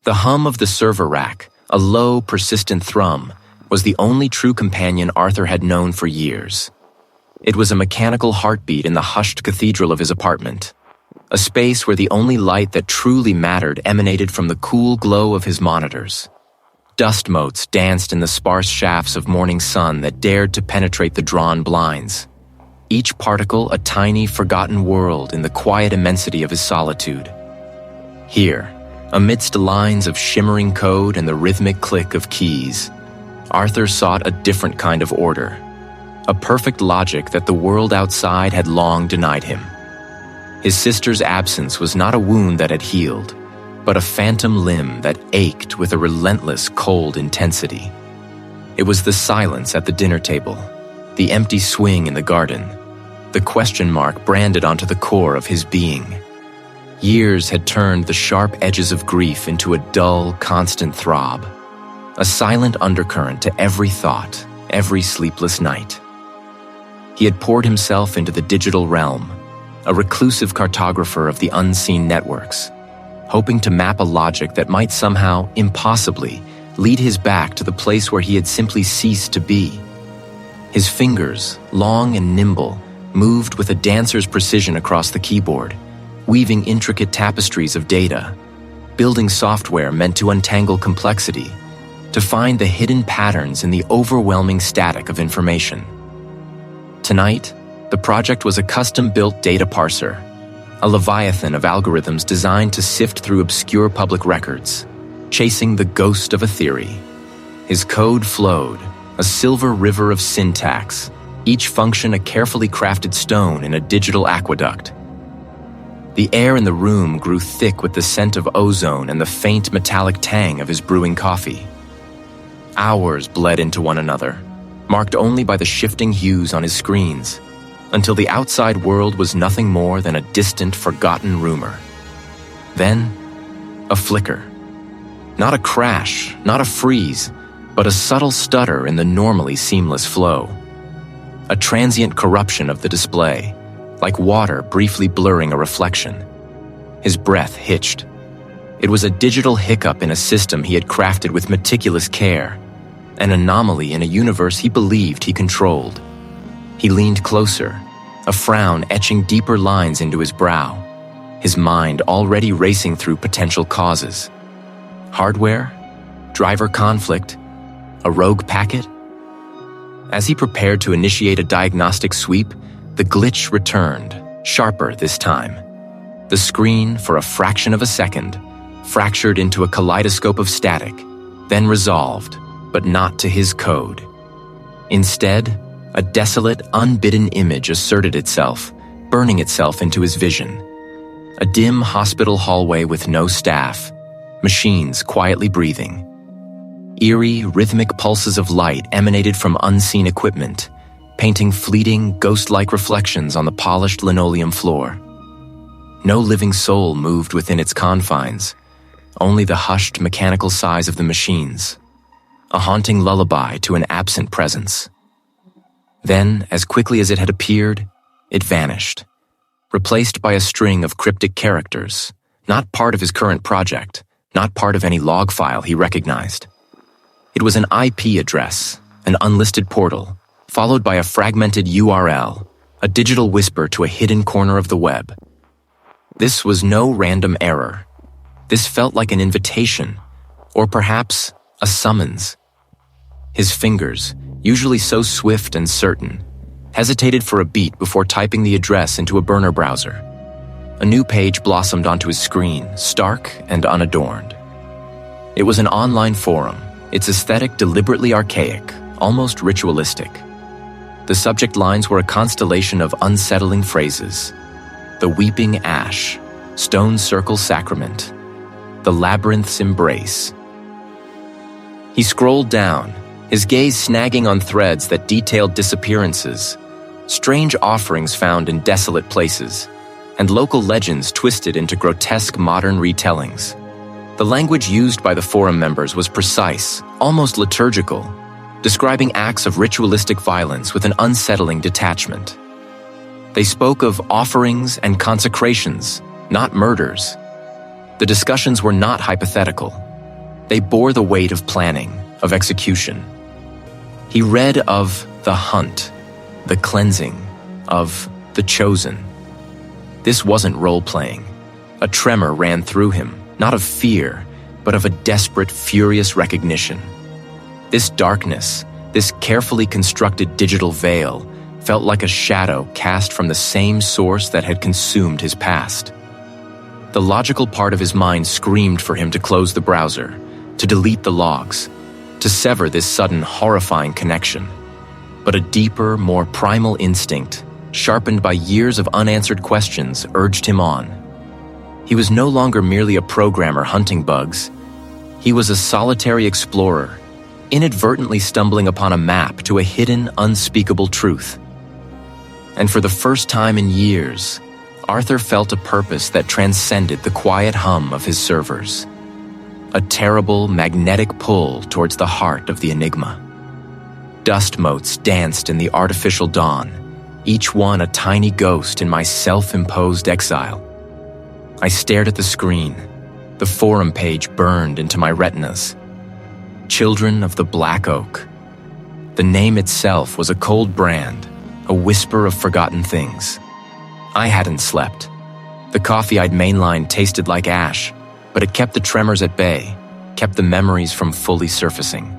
The hum of the server rack, a low, persistent thrum, was the only true companion Arthur had known for years. It was a mechanical heartbeat in the hushed cathedral of his apartment, a space where the only light that truly mattered emanated from the cool glow of his monitors. Dust motes danced in the sparse shafts of morning sun that dared to penetrate the drawn blinds, each particle a tiny, forgotten world in the quiet immensity of his solitude. Here, amidst lines of shimmering code and the rhythmic click of keys, Arthur sought a different kind of order, a perfect logic that the world outside had long denied him. His sister's absence was not a wound that had healed, but a phantom limb that ached with a relentless, cold intensity. It was the silence at the dinner table, the empty swing in the garden, the question mark branded onto the core of his being. Years had turned the sharp edges of grief into a dull, constant throb, a silent undercurrent to every thought, every sleepless night. He had poured himself into the digital realm, a reclusive cartographer of the unseen networks, hoping to map a logic that might somehow, impossibly, lead his back to the place where he had simply ceased to be. His fingers, long and nimble, moved with a dancer's precision across the keyboard, weaving intricate tapestries of data, building software meant to untangle complexity, to find the hidden patterns in the overwhelming static of information. Tonight, the project was a custom-built data parser, a leviathan of algorithms designed to sift through obscure public records, chasing the ghost of a theory. His code flowed, a silver river of syntax, each function a carefully crafted stone in a digital aqueduct. The air in the room grew thick with the scent of ozone and the faint metallic tang of his brewing coffee. Hours bled into one another, marked only by the shifting hues on his screens, until the outside world was nothing more than a distant, forgotten rumor. Then, a flicker. Not a crash, not a freeze, but a subtle stutter in the normally seamless flow. A transient corruption of the display, like water briefly blurring a reflection. His breath hitched. It was a digital hiccup in a system he had crafted with meticulous care, an anomaly in a universe he believed he controlled. He leaned closer, a frown etching deeper lines into his brow, his mind already racing through potential causes. Hardware? Driver conflict? A rogue packet? As he prepared to initiate a diagnostic sweep, the glitch returned, sharper this time. The screen, for a fraction of a second, fractured into a kaleidoscope of static, then resolved, but not to his code. Instead, a desolate, unbidden image asserted itself, burning itself into his vision. A dim hospital hallway with no staff, machines quietly breathing. Eerie, rhythmic pulses of light emanated from unseen equipment, painting fleeting, ghost-like reflections on the polished linoleum floor. No living soul moved within its confines, only the hushed mechanical sighs of the machines, a haunting lullaby to an absent presence. Then, as quickly as it had appeared, it vanished, replaced by a string of cryptic characters, not part of his current project, not part of any log file he recognized. It was an IP address, an unlisted portal, followed by a fragmented URL, a digital whisper to a hidden corner of the web. This was no random error. This felt like an invitation, or perhaps a summons. His fingers, usually so swift and certain, hesitated for a beat before typing the address into a burner browser. A new page blossomed onto his screen, stark and unadorned. It was an online forum, its aesthetic deliberately archaic, almost ritualistic. The subject lines were a constellation of unsettling phrases. The weeping ash, stone circle sacrament, the labyrinth's embrace. He scrolled down, his gaze snagging on threads that detailed disappearances, strange offerings found in desolate places, and local legends twisted into grotesque modern retellings. The language used by the forum members was precise, almost liturgical, describing acts of ritualistic violence with an unsettling detachment. They spoke of offerings and consecrations, not murders. The discussions were not hypothetical. They bore the weight of planning, of execution. He read of the hunt, the cleansing, of the chosen. This wasn't role-playing. A tremor ran through him, not of fear, but of a desperate, furious recognition. This darkness, this carefully constructed digital veil, felt like a shadow cast from the same source that had consumed his past. The logical part of his mind screamed for him to close the browser, to delete the logs, to sever this sudden, horrifying connection. But a deeper, more primal instinct, sharpened by years of unanswered questions, urged him on. He was no longer merely a programmer hunting bugs. He was a solitary explorer, inadvertently stumbling upon a map to a hidden, unspeakable truth. And for the first time in years, Arthur felt a purpose that transcended the quiet hum of his servers. A terrible, magnetic pull towards the heart of the enigma. Dust motes danced in the artificial dawn, each one a tiny ghost in my self-imposed exile. I stared at the screen. The forum page burned into my retinas. Children of the Black Oak. The name itself was a cold brand, a whisper of forgotten things. I hadn't slept. The coffee I'd mainlined tasted like ash, but it kept the tremors at bay, kept the memories from fully surfacing.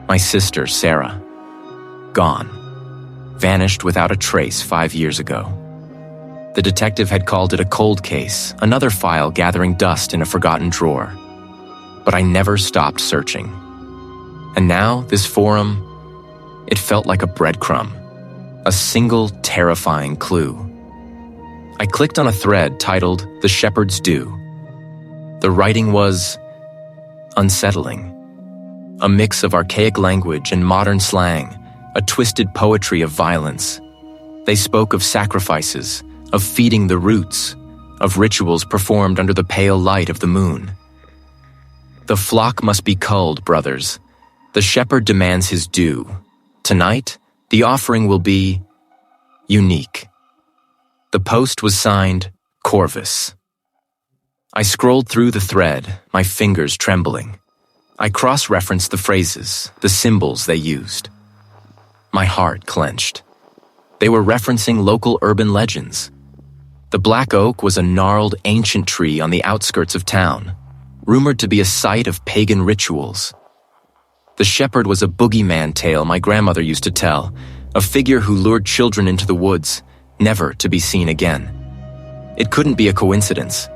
My sister, Sarah. Gone. Vanished without a trace 5 years ago. The detective had called it a cold case, another file gathering dust in a forgotten drawer. But I never stopped searching. And now, this forum, it felt like a breadcrumb, a single terrifying clue. I clicked on a thread titled "The Shepherd's Due." The writing was unsettling. A mix of archaic language and modern slang, a twisted poetry of violence. They spoke of sacrifices, of feeding the roots, of rituals performed under the pale light of the moon. The flock must be culled, brothers. The shepherd demands his due. Tonight, the offering will be unique. The post was signed Corvus. I scrolled through the thread, my fingers trembling. I cross-referenced the phrases, the symbols they used. My heart clenched. They were referencing local urban legends. The Black Oak was a gnarled, ancient tree on the outskirts of town, rumored to be a site of pagan rituals. The shepherd was a boogeyman tale my grandmother used to tell, a figure who lured children into the woods, never to be seen again. It couldn't be a coincidence.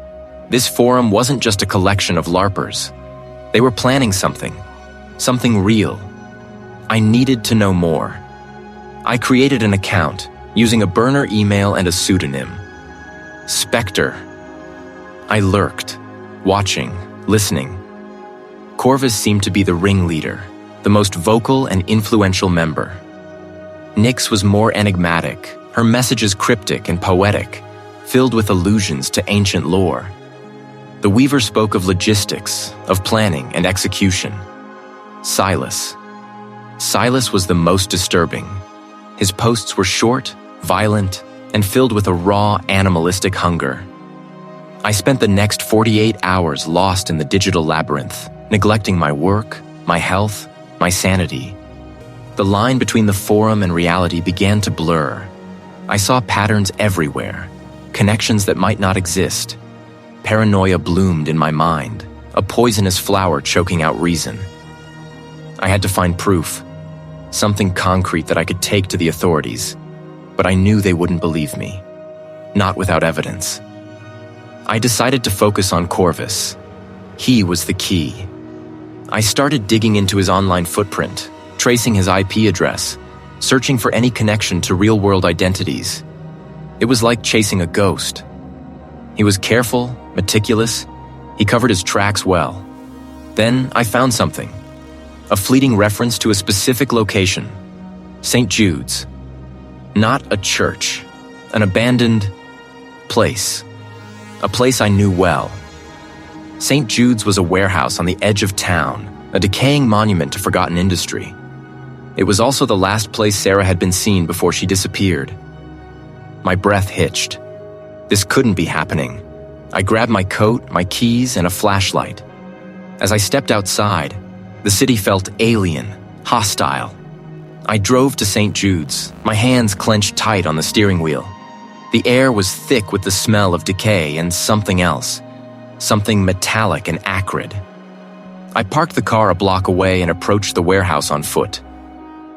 This forum wasn't just a collection of LARPers. They were planning something real. I needed to know more. I created an account, using a burner email and a pseudonym. Spectre. I lurked, watching, listening. Corvus seemed to be the ringleader, the most vocal and influential member. Nyx was more enigmatic, her messages cryptic and poetic, filled with allusions to ancient lore. The Weaver spoke of logistics, of planning and execution. Silas. Silas was the most disturbing. His posts were short, violent, and filled with a raw, animalistic hunger. I spent the next 48 hours lost in the digital labyrinth, neglecting my work, my health, my sanity. The line between the forum and reality began to blur. I saw patterns everywhere, connections that might not exist. Paranoia bloomed in my mind, a poisonous flower choking out reason. I had to find proof, something concrete that I could take to the authorities, but I knew they wouldn't believe me. Not without evidence. I decided to focus on Corvus. He was the key. I started digging into his online footprint, tracing his IP address, searching for any connection to real-world identities. It was like chasing a ghost. He was careful, meticulous. He covered his tracks well. Then I found something. A fleeting reference to a specific location. St. Jude's. Not a church. An abandoned place. A place I knew well. St. Jude's was a warehouse on the edge of town, a decaying monument to forgotten industry. It was also the last place Sarah had been seen before she disappeared. My breath hitched. This couldn't be happening. I grabbed my coat, my keys, and a flashlight. As I stepped outside, the city felt alien, hostile. I drove to St. Jude's, my hands clenched tight on the steering wheel. The air was thick with the smell of decay and something else, something metallic and acrid. I parked the car a block away and approached the warehouse on foot.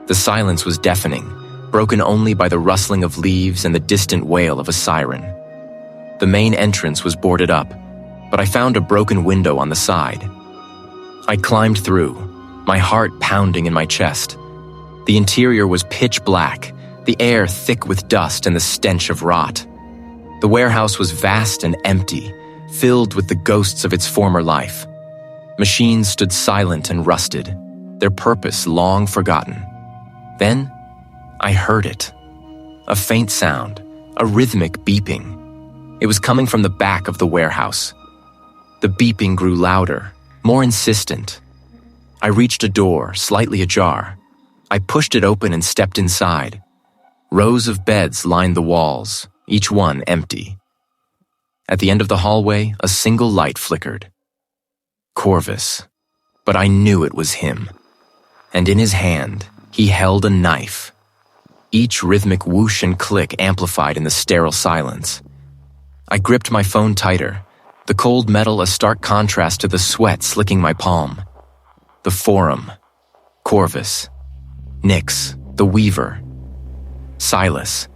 The silence was deafening, broken only by the rustling of leaves and the distant wail of a siren. The main entrance was boarded up, but I found a broken window on the side. I climbed through, my heart pounding in my chest. The interior was pitch black, the air thick with dust and the stench of rot. The warehouse was vast and empty, filled with the ghosts of its former life. Machines stood silent and rusted, their purpose long forgotten. Then, I heard it. A faint sound, a rhythmic beeping. It was coming from the back of the warehouse. The beeping grew louder, more insistent. I reached a door, slightly ajar. I pushed it open and stepped inside. Rows of beds lined the walls, each one empty. At the end of the hallway, a single light flickered. Corvus. But I knew it was him. And in his hand, he held a knife. Each rhythmic whoosh and click amplified in the sterile silence. I gripped my phone tighter, the cold metal a stark contrast to the sweat slicking my palm. The Forum. Corvus. Nyx, the Weaver. Silas.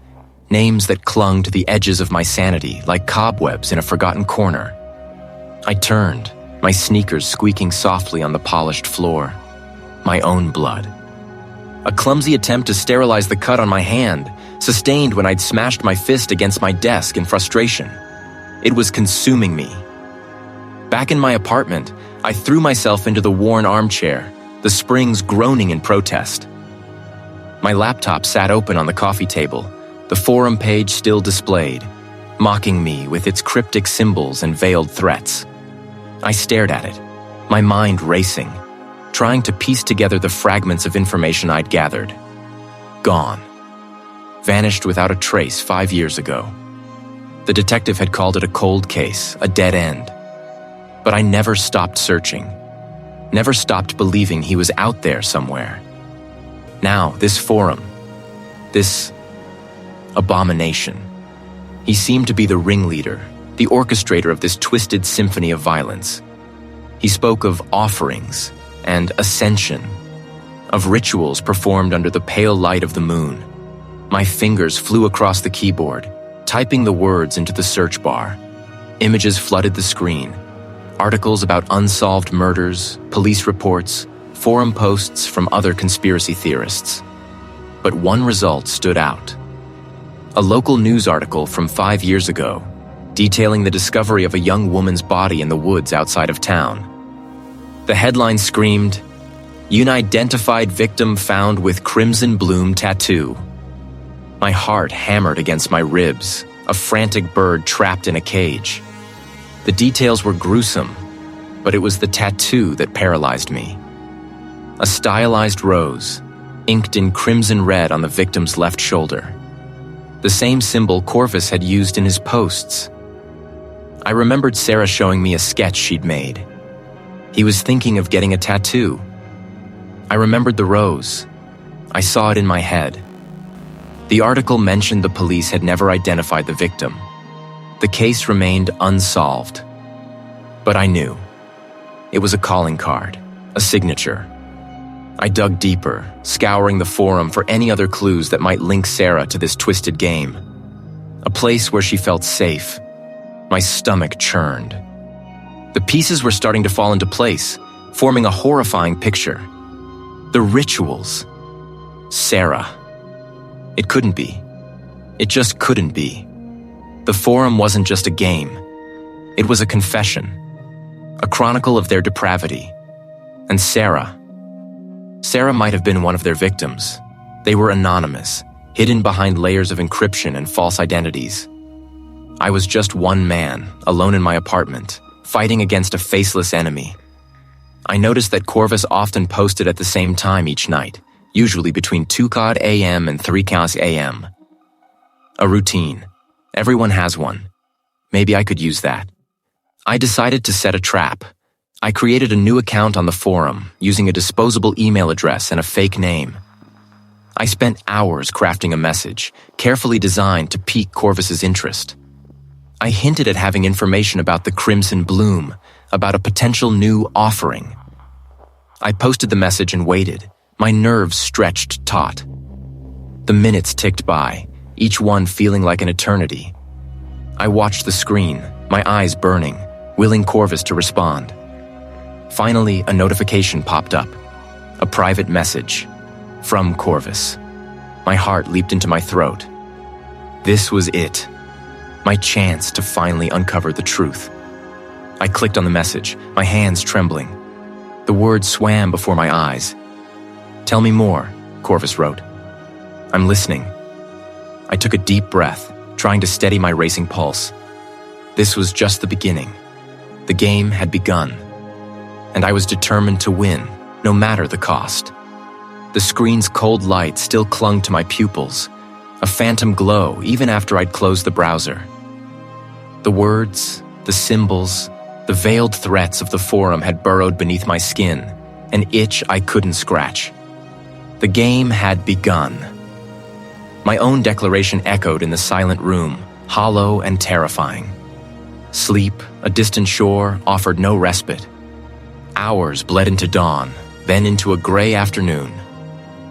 Names that clung to the edges of my sanity like cobwebs in a forgotten corner. I turned, my sneakers squeaking softly on the polished floor. My own blood. A clumsy attempt to sterilize the cut on my hand, sustained when I'd smashed my fist against my desk in frustration. It was consuming me. Back in my apartment, I threw myself into the worn armchair, the springs groaning in protest. My laptop sat open on the coffee table, the forum page still displayed, mocking me with its cryptic symbols and veiled threats. I stared at it, my mind racing, trying to piece together the fragments of information I'd gathered. Gone. Vanished without a trace 5 years ago. The detective had called it a cold case, a dead end. But I never stopped searching, never stopped believing he was out there somewhere. Now, this forum, this abomination. He seemed to be the ringleader, the orchestrator of this twisted symphony of violence. He spoke of offerings and ascension, of rituals performed under the pale light of the moon. My fingers flew across the keyboard, typing the words into the search bar. Images flooded the screen. Articles about unsolved murders, police reports, forum posts from other conspiracy theorists. But one result stood out. A local news article from 5 years ago, detailing the discovery of a young woman's body in the woods outside of town. The headline screamed, "Unidentified victim found with crimson bloom tattoo." My heart hammered against my ribs, a frantic bird trapped in a cage. The details were gruesome, but it was the tattoo that paralyzed me. A stylized rose, inked in crimson red on the victim's left shoulder. The same symbol Corvus had used in his posts. I remembered Sarah showing me a sketch she'd made. He was thinking of getting a tattoo. I remembered the rose. I saw it in my head. The article mentioned the police had never identified the victim. The case remained unsolved. But I knew. It was a calling card, a signature. I dug deeper, scouring the forum for any other clues that might link Sarah to this twisted game. A place where she felt safe. My stomach churned. The pieces were starting to fall into place, forming a horrifying picture. The rituals. Sarah. It couldn't be. It just couldn't be. The forum wasn't just a game. It was a confession. A chronicle of their depravity. And Sarah might have been one of their victims. They were anonymous, hidden behind layers of encryption and false identities. I was just one man, alone in my apartment, fighting against a faceless enemy. I noticed that Corvus often posted at the same time each night, usually between 2 a.m. and 3 a.m. A routine. Everyone has one. Maybe I could use that. I decided to set a trap. I created a new account on the forum using a disposable email address and a fake name. I spent hours crafting a message, carefully designed to pique Corvus's interest. I hinted at having information about the Crimson Bloom, about a potential new offering. I posted the message and waited, my nerves stretched taut. The minutes ticked by, each one feeling like an eternity. I watched the screen, my eyes burning, willing Corvus to respond. Finally, a notification popped up. A private message. From Corvus. My heart leaped into my throat. This was it. My chance to finally uncover the truth. I clicked on the message, my hands trembling. The words swam before my eyes. "Tell me more," Corvus wrote. "I'm listening." I took a deep breath, trying to steady my racing pulse. This was just the beginning. The game had begun. And I was determined to win, no matter the cost. The screen's cold light still clung to my pupils, a phantom glow even after I'd closed the browser. The words, the symbols, the veiled threats of the forum had burrowed beneath my skin, an itch I couldn't scratch. The game had begun. My own declaration echoed in the silent room, hollow and terrifying. Sleep, a distant shore, offered no respite. Hours bled into dawn, then into a gray afternoon.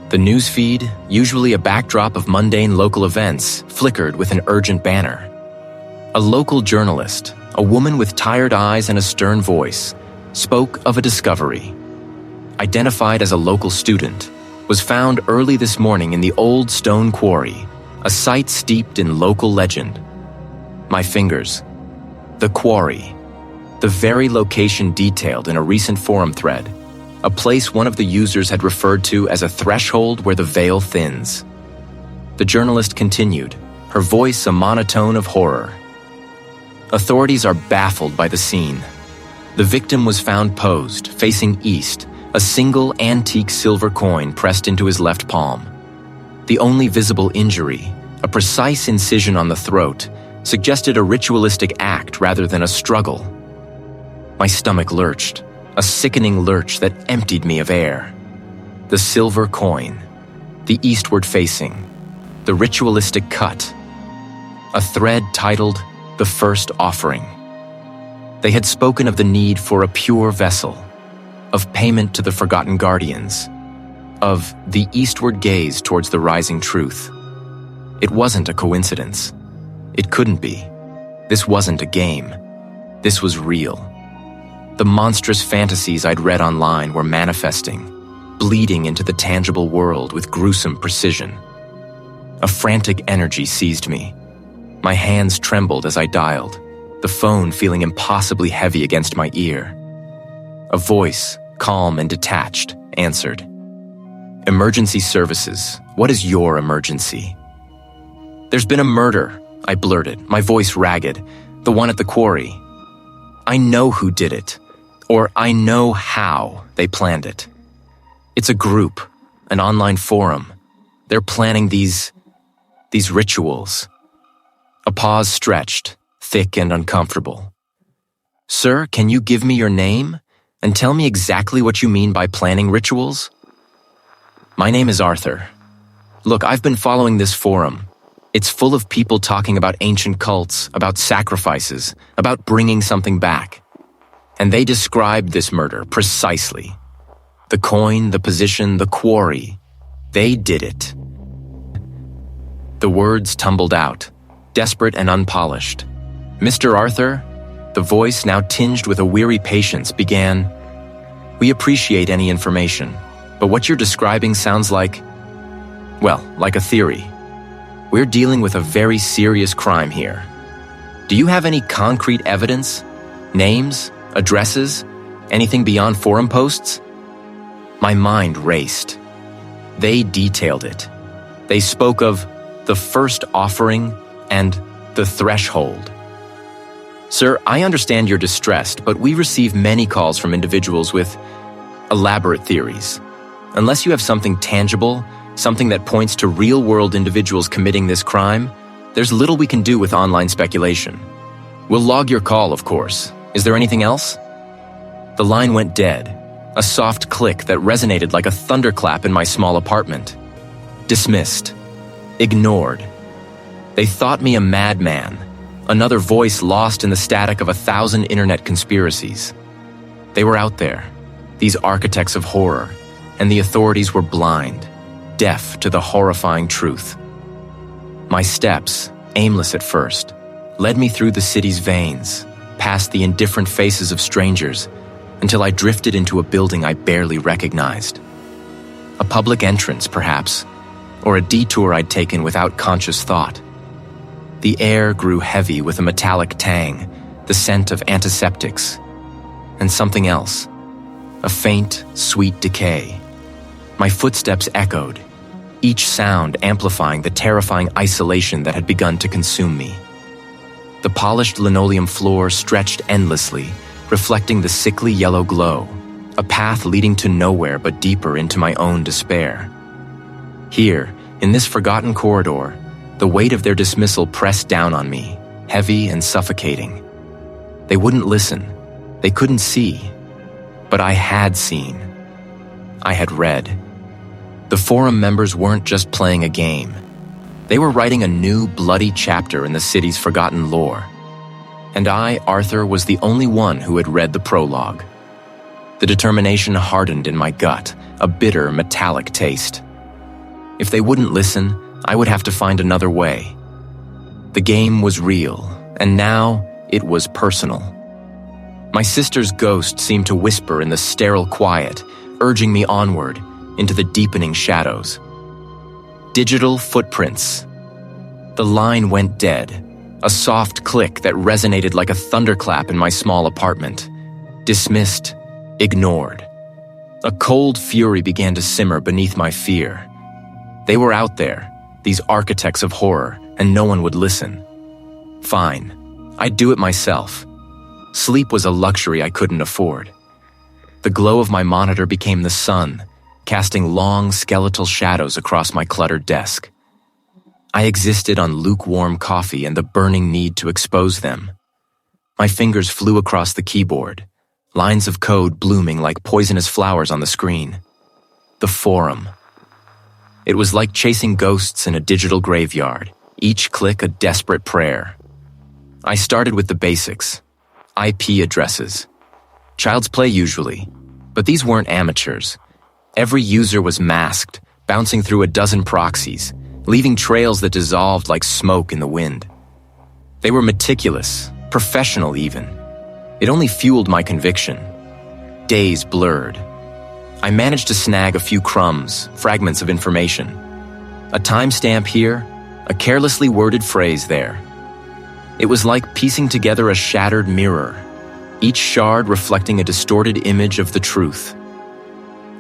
The newsfeed, usually a backdrop of mundane local events, flickered with an urgent banner. A local journalist, a woman with tired eyes and a stern voice, spoke of a discovery. Identified as a local student, was found early this morning in the old stone quarry, a site steeped in local legend. My fingers. The quarry. The very location detailed in a recent forum thread, a place one of the users had referred to as a threshold where the veil thins. The journalist continued, her voice a monotone of horror. Authorities are baffled by the scene. The victim was found posed, facing east, a single antique silver coin pressed into his left palm. The only visible injury, a precise incision on the throat, suggested a ritualistic act rather than a struggle. My stomach lurched, a sickening lurch that emptied me of air. The silver coin, the eastward facing, the ritualistic cut, a thread titled The First Offering. They had spoken of the need for a pure vessel, of payment to the forgotten guardians, of the eastward gaze towards the rising truth. It wasn't a coincidence. It couldn't be. This wasn't a game. This was real. The monstrous fantasies I'd read online were manifesting, bleeding into the tangible world with gruesome precision. A frantic energy seized me. My hands trembled as I dialed, the phone feeling impossibly heavy against my ear. A voice, calm and detached, answered. "Emergency services. What is your emergency?" "There's been a murder," I blurted, my voice ragged. "The one at the quarry. I know who did it. Or I know how they planned it. It's a group, an online forum. They're planning these rituals." A pause stretched, thick and uncomfortable. "Sir, can you give me your name and tell me exactly what you mean by planning rituals?" "My name is Arthur. Look, I've been following this forum. It's full of people talking about ancient cults, about sacrifices, about bringing something back. And they described this murder precisely. The coin, the position, the quarry. They did it." The words tumbled out, desperate and unpolished. "Mr. Arthur," the voice, now tinged with a weary patience, began, "We appreciate any information, but what you're describing sounds like a theory. We're dealing with a very serious crime here. Do you have any concrete evidence? Names? Addresses? Anything beyond forum posts?" My mind raced. They detailed it. They spoke of the first offering and the threshold. "Sir, I understand you're distressed, but we receive many calls from individuals with elaborate theories. Unless you have something tangible, something that points to real-world individuals committing this crime, there's little we can do with online speculation. We'll log your call, of course. Is there anything else?" The line went dead, a soft click that resonated like a thunderclap in my small apartment. Dismissed. Ignored. They thought me a madman, another voice lost in the static of 1,000 internet conspiracies. They were out there, these architects of horror, and the authorities were blind, deaf to the horrifying truth. My steps, aimless at first, led me through the city's veins, past the indifferent faces of strangers, until I drifted into a building I barely recognized. A public entrance, perhaps, or a detour I'd taken without conscious thought. The air grew heavy with a metallic tang, the scent of antiseptics, and something else, a faint, sweet decay. My footsteps echoed, each sound amplifying the terrifying isolation that had begun to consume me. The polished linoleum floor stretched endlessly, reflecting the sickly yellow glow, a path leading to nowhere but deeper into my own despair. Here, in this forgotten corridor, the weight of their dismissal pressed down on me, heavy and suffocating. They wouldn't listen. They couldn't see. But I had seen. I had read. The forum members weren't just playing a game. They were writing a new, bloody chapter in the city's forgotten lore. And I, Arthur, was the only one who had read the prologue. The determination hardened in my gut, a bitter, metallic taste. If they wouldn't listen, I would have to find another way. The game was real, and now it was personal. My sister's ghost seemed to whisper in the sterile quiet, urging me onward into the deepening shadows. Digital footprints. The line went dead, a soft click that resonated like a thunderclap in my small apartment. Dismissed, ignored. A cold fury began to simmer beneath my fear. They were out there, these architects of horror, and no one would listen. Fine, I'd do it myself. Sleep was a luxury I couldn't afford. The glow of my monitor became the sun, casting long skeletal shadows across my cluttered desk. I existed on lukewarm coffee and the burning need to expose them. My fingers flew across the keyboard, lines of code blooming like poisonous flowers on the screen. The forum. It was like chasing ghosts in a digital graveyard, each click a desperate prayer. I started with the basics. IP addresses. Child's play usually, but these weren't amateurs. Every user was masked, bouncing through a dozen proxies, leaving trails that dissolved like smoke in the wind. They were meticulous, professional even. It only fueled my conviction. Days blurred. I managed to snag a few crumbs, fragments of information. A timestamp here, a carelessly worded phrase there. It was like piecing together a shattered mirror, each shard reflecting a distorted image of the truth.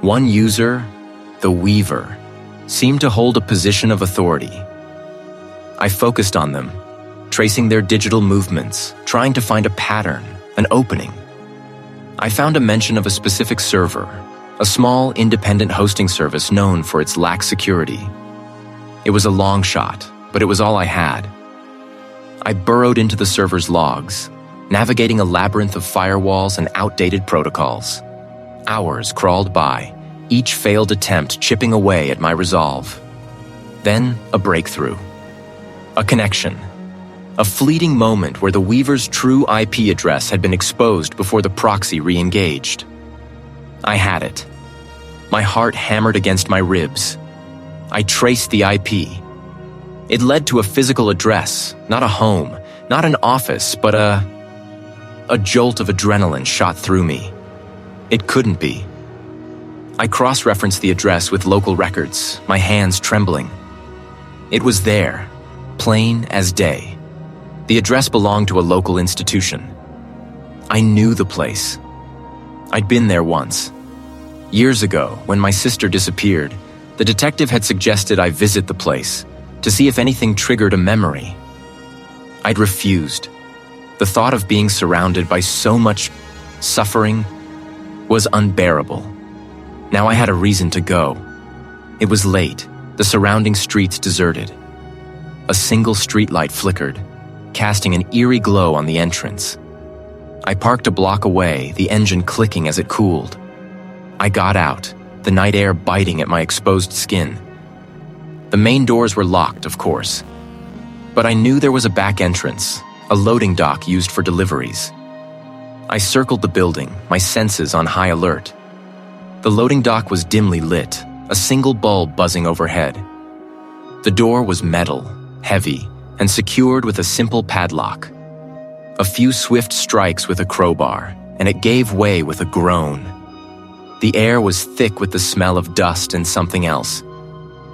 One user, the Weaver, seemed to hold a position of authority. I focused on them, tracing their digital movements, trying to find a pattern, an opening. I found a mention of a specific server, a small independent hosting service known for its lax security. It was a long shot, but it was all I had. I burrowed into the server's logs, navigating a labyrinth of firewalls and outdated protocols. Hours crawled by, each failed attempt chipping away at my resolve. Then, a breakthrough. A connection. A fleeting moment where the Weaver's true IP address had been exposed before the proxy re-engaged. I had it. My heart hammered against my ribs. I traced the IP. It led to a physical address, not a home, not an office, but a jolt of adrenaline shot through me. It couldn't be. I cross-referenced the address with local records, my hands trembling. It was there, plain as day. The address belonged to a local institution. I knew the place. I'd been there once. Years ago, when my sister disappeared, the detective had suggested I visit the place to see if anything triggered a memory. I'd refused. The thought of being surrounded by so much suffering was unbearable. Now I had a reason to go. It was late, the surrounding streets deserted. A single streetlight flickered, casting an eerie glow on the entrance. I parked a block away, the engine clicking as it cooled. I got out, the night air biting at my exposed skin. The main doors were locked, of course. But I knew there was a back entrance, a loading dock used for deliveries. I circled the building, my senses on high alert. The loading dock was dimly lit, a single bulb buzzing overhead. The door was metal, heavy, and secured with a simple padlock. A few swift strikes with a crowbar, and it gave way with a groan. The air was thick with the smell of dust and something else,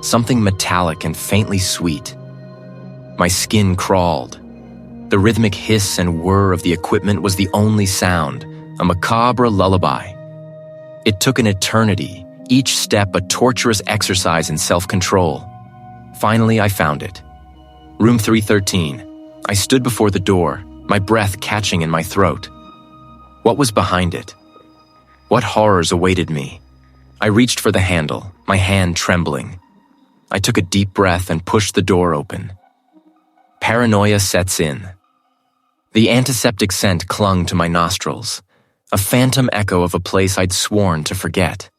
something metallic and faintly sweet. My skin crawled. The rhythmic hiss and whir of the equipment was the only sound, a macabre lullaby. It took an eternity, each step a torturous exercise in self-control. Finally, I found it. Room 313. I stood before the door, my breath catching in my throat. What was behind it? What horrors awaited me? I reached for the handle, my hand trembling. I took a deep breath and pushed the door open. Paranoia sets in. The antiseptic scent clung to my nostrils, a phantom echo of a place I'd sworn to forget.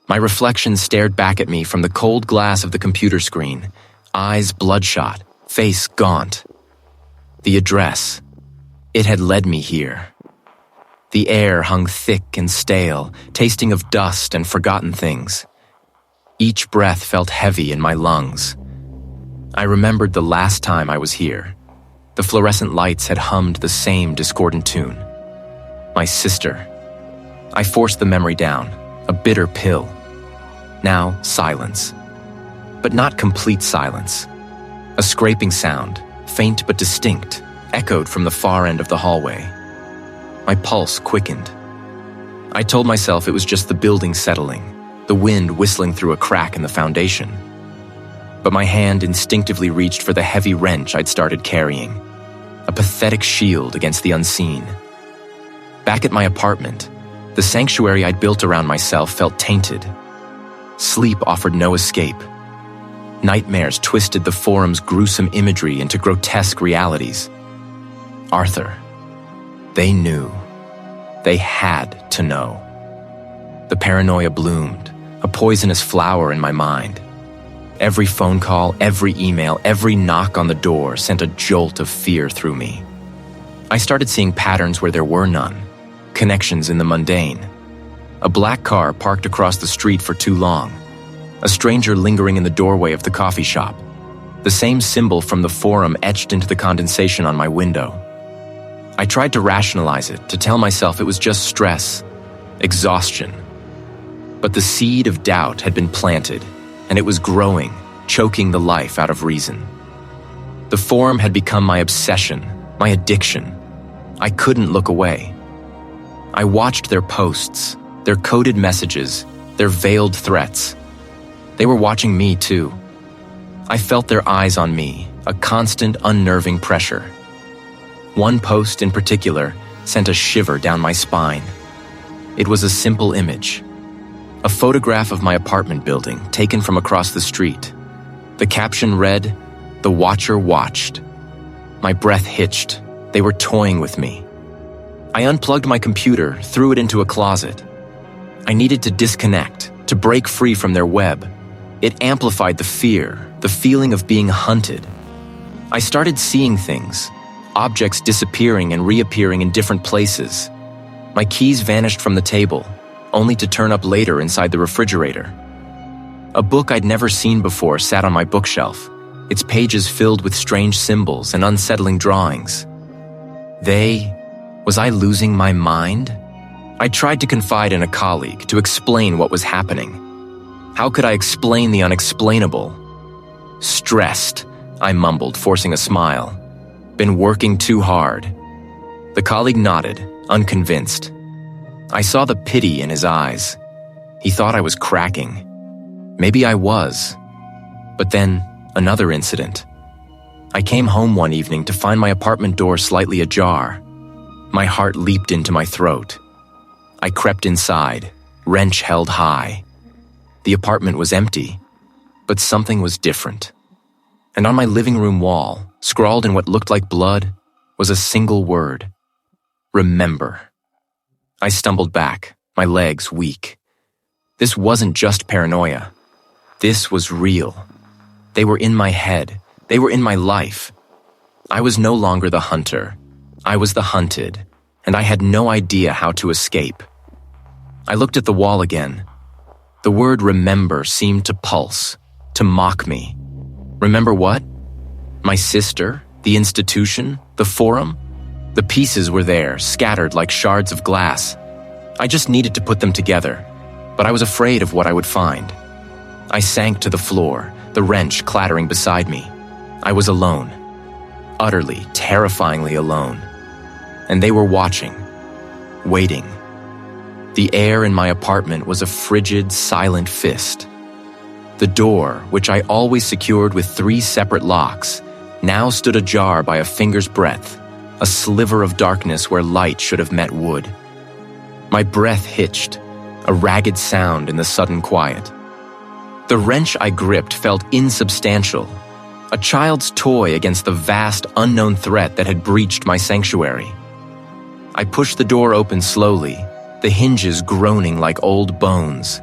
My reflection stared back at me from the cold glass of the computer screen, eyes bloodshot, face gaunt. The address. It had led me here. The air hung thick and stale, tasting of dust and forgotten things. Each breath felt heavy in my lungs. I remembered the last time I was here. The fluorescent lights had hummed the same discordant tune. My sister. I forced the memory down, a bitter pill. Now, silence. But not complete silence. A scraping sound, faint but distinct, echoed from the far end of the hallway. My pulse quickened. I told myself it was just the building settling, the wind whistling through a crack in the foundation. But my hand instinctively reached for the heavy wrench I'd started carrying, a pathetic shield against the unseen. Back at my apartment, the sanctuary I'd built around myself felt tainted. Sleep offered no escape. Nightmares twisted the forum's gruesome imagery into grotesque realities. Arthur. They knew. They had to know. The paranoia bloomed, a poisonous flower in my mind. Every phone call, every email, every knock on the door sent a jolt of fear through me. I started seeing patterns where there were none, connections in the mundane. A black car parked across the street for too long, a stranger lingering in the doorway of the coffee shop, the same symbol from the forum etched into the condensation on my window. I tried to rationalize it, to tell myself it was just stress, exhaustion. But the seed of doubt had been planted, and it was growing, choking the life out of reason. The forum had become my obsession, my addiction. I couldn't look away. I watched their posts, their coded messages, their veiled threats. They were watching me too. I felt their eyes on me, a constant, unnerving pressure. One post in particular sent a shiver down my spine. It was a simple image. A photograph of my apartment building taken from across the street. The caption read, "The Watcher watched." My breath hitched. They were toying with me. I unplugged my computer, threw it into a closet. I needed to disconnect, to break free from their web. It amplified the fear, the feeling of being hunted. I started seeing things, objects disappearing and reappearing in different places. My keys vanished from the table, only to turn up later inside the refrigerator. A book I'd never seen before sat on my bookshelf, its pages filled with strange symbols and unsettling drawings. Was I losing my mind? I tried to confide in a colleague to explain what was happening. How could I explain the unexplainable? Stressed, I mumbled, forcing a smile. Been working too hard. The colleague nodded, unconvinced. I saw the pity in his eyes. He thought I was cracking. Maybe I was. But then, another incident. I came home one evening to find my apartment door slightly ajar. My heart leaped into my throat. I crept inside, wrench held high. The apartment was empty, but something was different. And on my living room wall, scrawled in what looked like blood, was a single word. Remember. I stumbled back, my legs weak. This wasn't just paranoia. This was real. They were in my head. They were in my life. I was no longer the hunter. I was the hunted, and I had no idea how to escape. I looked at the wall again. The word remember seemed to pulse, to mock me. Remember what? My sister, the institution, the forum? The pieces were there, scattered like shards of glass. I just needed to put them together, but I was afraid of what I would find. I sank to the floor, the wrench clattering beside me. I was alone. Utterly, terrifyingly alone. And they were watching, waiting. The air in my apartment was a frigid, silent fist. The door, which I always secured with 3 separate locks, now stood ajar by a finger's breadth, a sliver of darkness where light should have met wood. My breath hitched, a ragged sound in the sudden quiet. The wrench I gripped felt insubstantial, a child's toy against the vast, unknown threat that had breached my sanctuary. I pushed the door open slowly, the hinges groaning like old bones.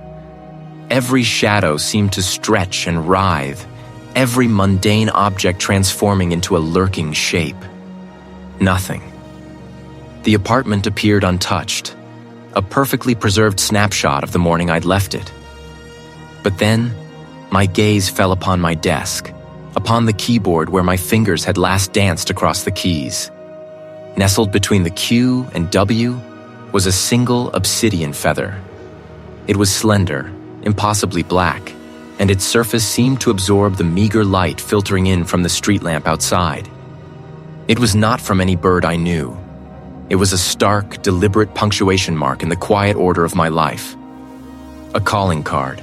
Every shadow seemed to stretch and writhe, every mundane object transforming into a lurking shape. Nothing. The apartment appeared untouched, a perfectly preserved snapshot of the morning I'd left it. But then, my gaze fell upon my desk, upon the keyboard where my fingers had last danced across the keys. Nestled between the Q and W was a single obsidian feather. It was slender, impossibly black, and its surface seemed to absorb the meager light filtering in from the street lamp outside. It was not from any bird I knew. It was a stark, deliberate punctuation mark in the quiet order of my life. A calling card.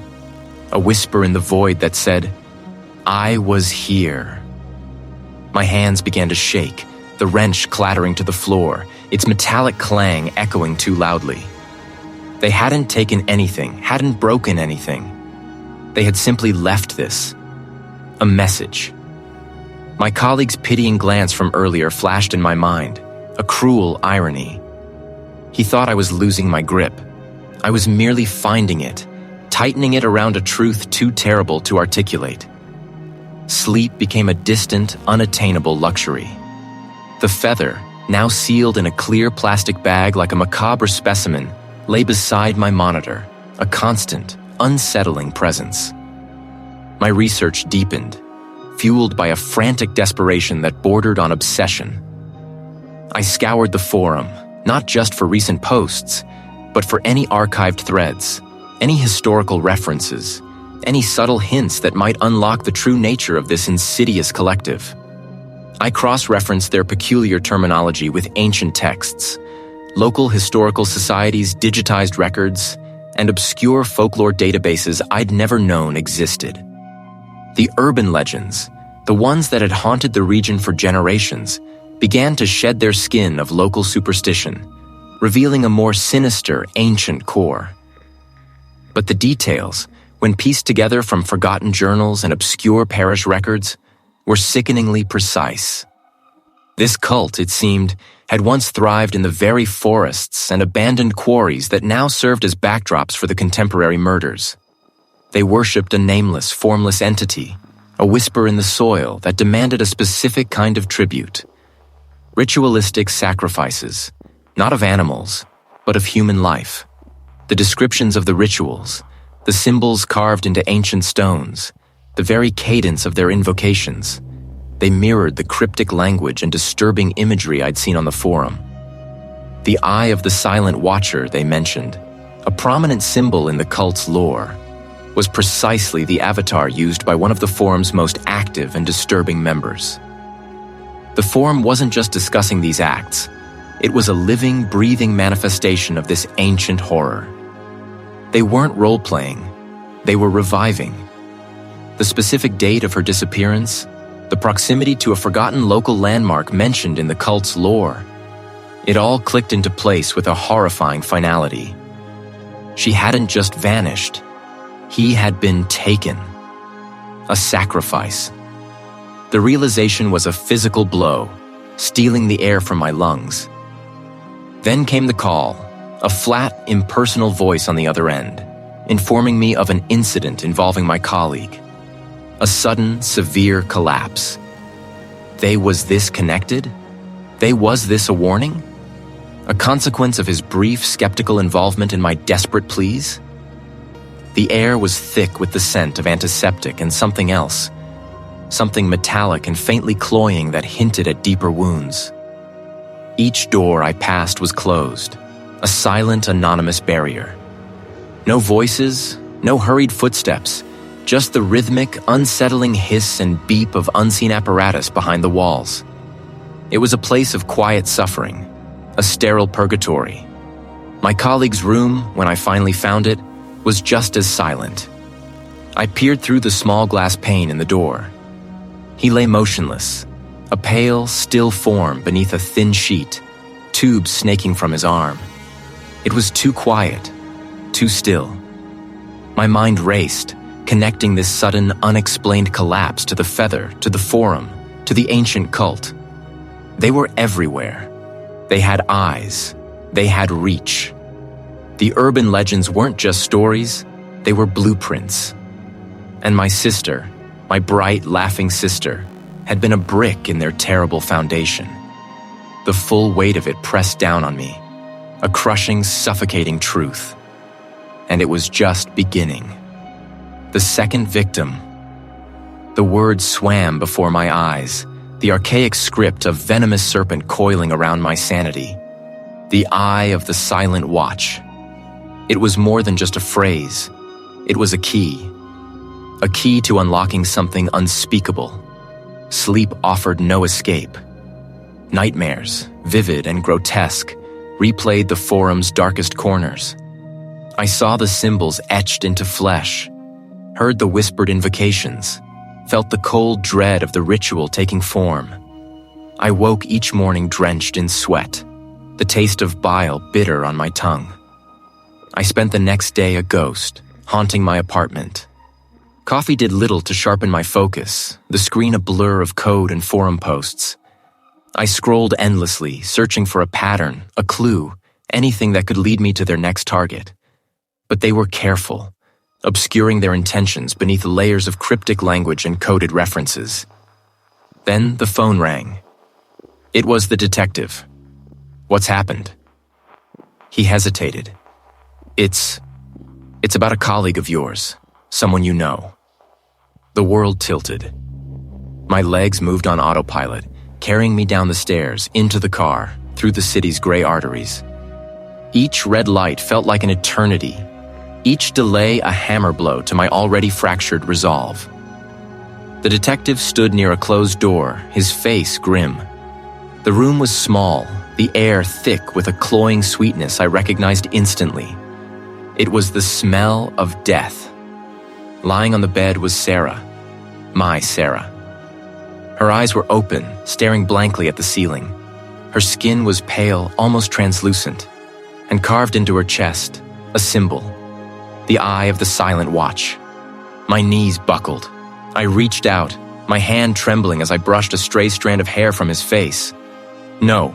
A whisper in the void that said, I was here. My hands began to shake, the wrench clattering to the floor, its metallic clang echoing too loudly. They hadn't taken anything, hadn't broken anything. They had simply left this. A message. My colleague's pitying glance from earlier flashed in my mind, a cruel irony. He thought I was losing my grip. I was merely finding it, tightening it around a truth too terrible to articulate. Sleep became a distant, unattainable luxury. The feather, now sealed in a clear plastic bag like a macabre specimen, lay beside my monitor, a constant, unsettling presence. My research deepened, fueled by a frantic desperation that bordered on obsession. I scoured the forum, not just for recent posts, but for any archived threads, any historical references, any subtle hints that might unlock the true nature of this insidious collective. I cross-referenced their peculiar terminology with ancient texts, local historical societies' digitized records, and obscure folklore databases I'd never known existed. The urban legends, the ones that had haunted the region for generations, began to shed their skin of local superstition, revealing a more sinister, ancient core. But the details, when pieced together from forgotten journals and obscure parish records, were sickeningly precise. This cult, it seemed, had once thrived in the very forests and abandoned quarries that now served as backdrops for the contemporary murders. They worshipped a nameless, formless entity, a whisper in the soil that demanded a specific kind of tribute. Ritualistic sacrifices, not of animals, but of human life. The descriptions of the rituals, the symbols carved into ancient stones, the very cadence of their invocations, they mirrored the cryptic language and disturbing imagery I'd seen on the forum. The Eye of the Silent Watcher, they mentioned, a prominent symbol in the cult's lore, was precisely the avatar used by one of the forum's most active and disturbing members. The forum wasn't just discussing these acts, it was a living, breathing manifestation of this ancient horror. They weren't role-playing, they were reviving. The specific date of her disappearance, the proximity to a forgotten local landmark mentioned in the cult's lore, it all clicked into place with a horrifying finality. She hadn't just vanished, he had been taken. A sacrifice. The realization was a physical blow, stealing the air from my lungs. Then came the call, a flat, impersonal voice on the other end, informing me of an incident involving my colleague. A sudden, severe collapse. Was this connected? Was this a warning? A consequence of his brief, skeptical involvement in my desperate pleas? The air was thick with the scent of antiseptic and something else. Something metallic and faintly cloying that hinted at deeper wounds. Each door I passed was closed, a silent, anonymous barrier. No voices, no hurried footsteps, just the rhythmic, unsettling hiss and beep of unseen apparatus behind the walls. It was a place of quiet suffering, a sterile purgatory. My colleague's room, when I finally found it, was just as silent. I peered through the small glass pane in the door. He lay motionless, a pale, still form beneath a thin sheet, tubes snaking from his arm. It was too quiet, too still. My mind raced, connecting this sudden, unexplained collapse to the feather, to the forum, to the ancient cult. They were everywhere. They had eyes. They had reach. The urban legends weren't just stories, they were blueprints. And my sister, my bright, laughing sister, had been a brick in their terrible foundation. The full weight of it pressed down on me, a crushing, suffocating truth. And it was just beginning. The second victim. The words swam before my eyes, the archaic script of venomous serpent coiling around my sanity. The eye of the silent watch. It was more than just a phrase. It was a key to unlocking something unspeakable. Sleep offered no escape. Nightmares, vivid and grotesque, replayed the forum's darkest corners. I saw the symbols etched into flesh, heard the whispered invocations, felt the cold dread of the ritual taking form. I woke each morning drenched in sweat, the taste of bile bitter on my tongue. I spent the next day a ghost, haunting my apartment. Coffee did little to sharpen my focus, the screen a blur of code and forum posts. I scrolled endlessly, searching for a pattern, a clue, anything that could lead me to their next target. But they were careful, obscuring their intentions beneath layers of cryptic language and coded references. Then the phone rang. It was the detective. What's happened? He hesitated. It's about a colleague of yours, someone you know. The world tilted. My legs moved on autopilot, carrying me down the stairs, into the car, through the city's gray arteries. Each red light felt like an eternity, each delay a hammer blow to my already fractured resolve. The detective stood near a closed door, his face grim. The room was small, the air thick with a cloying sweetness I recognized instantly. It was the smell of death. Lying on the bed was Sarah, my Sarah. Her eyes were open, staring blankly at the ceiling. Her skin was pale, almost translucent, and carved into her chest, a symbol, the eye of the silent watch. My knees buckled. I reached out, my hand trembling as I brushed a stray strand of hair from his face. No,